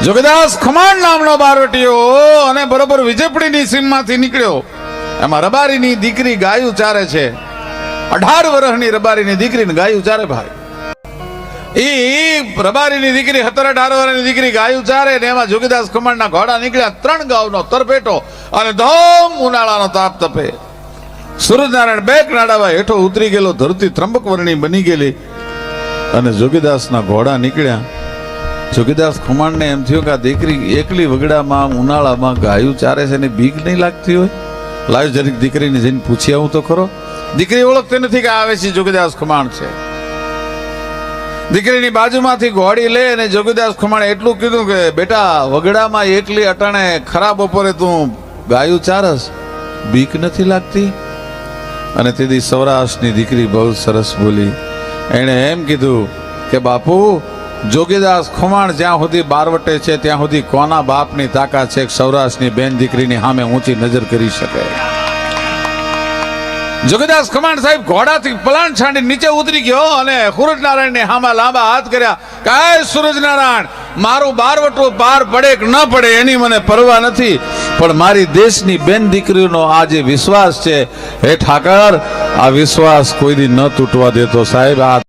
જોગીદાસ ખમાણ નામનો બારવટીયો અને બરોબર વિજયપુરીની સીમમાંથી નીકળ્યો. એમાં રબારીની દીકરી ગાયું ચારે છે. 18 વર્ષની રબારીની દીકરીને ગાયું ચારે ભાઈ. એ રબારીની દીકરી 17-18 વર્ષની દીકરી ગાયું ચારે ને એમાં જોગીદાસ ખમાણના ઘોડા નીકળ્યા. 3 ગાઉનો તરપેટો અને ધોમ ઉનાળાનો તાપ તપે. સૂરજનારાયણ બેક નાડાવા હેઠો ઉતરી ગયેલો, ધરતી ત્રંબક વર્ણી બની ગયેલી અને જોગીદાસના ઘોડા નીકળ્યા. જોગીદાસ ખમાણને એમ થયું કે આ દીકરી એકલી વગડામાં ઉનાળામાં ગાયું ચારે છે ને બીક નહીં લાગતી હોય. લાવ જરીક દીકરીને જઈને પૂછી આવું તો ખરો. દીકરી ઓળખતી નથી કે આવે છે જોગીદાસ ખમાણ છે. દીકરીની બાજુમાંથી ઘોડી લે અને જોગીદાસ ખમાણે એટલું કીધું કે બેટા વગડામાં એકલી અટાણે ખરા બપોરે તું ગાયું ચારસ, બીક નથી લાગતી? અને તેથી સૌરાષ્ટ્રની દીકરી બહુ સરસ બોલી. એણે એમ કીધું કે બાપુ, જોગીદાસ ખમાણ જ્યાં સુધી બારવટે છે ત્યાં સુધી કોના બાપની તાકાત છે સૌરાષ્ટ્રની બેન દીકરીની સામે ઊંચી નજર કરી શકે? જોગીદાસ ખમાણ સાહેબ ઘોડાથી પલાણ છાંડી નીચે ઉતરી ગયો અને સૂરજનારાયણને હામાં લાંબા હાથ કર્યા. કાય સૂરજનારાયણ, મારું બારવટું પાર પડે કે ન પડે એની મને પરવા નથી, પણ મારી દેશની બેન દીકરીઓનો આ જે વિશ્વાસ છે, હે ઠાકર, આ વિશ્વાસ કોઈ દી ન તૂટવા દેતો સાહેબ. આ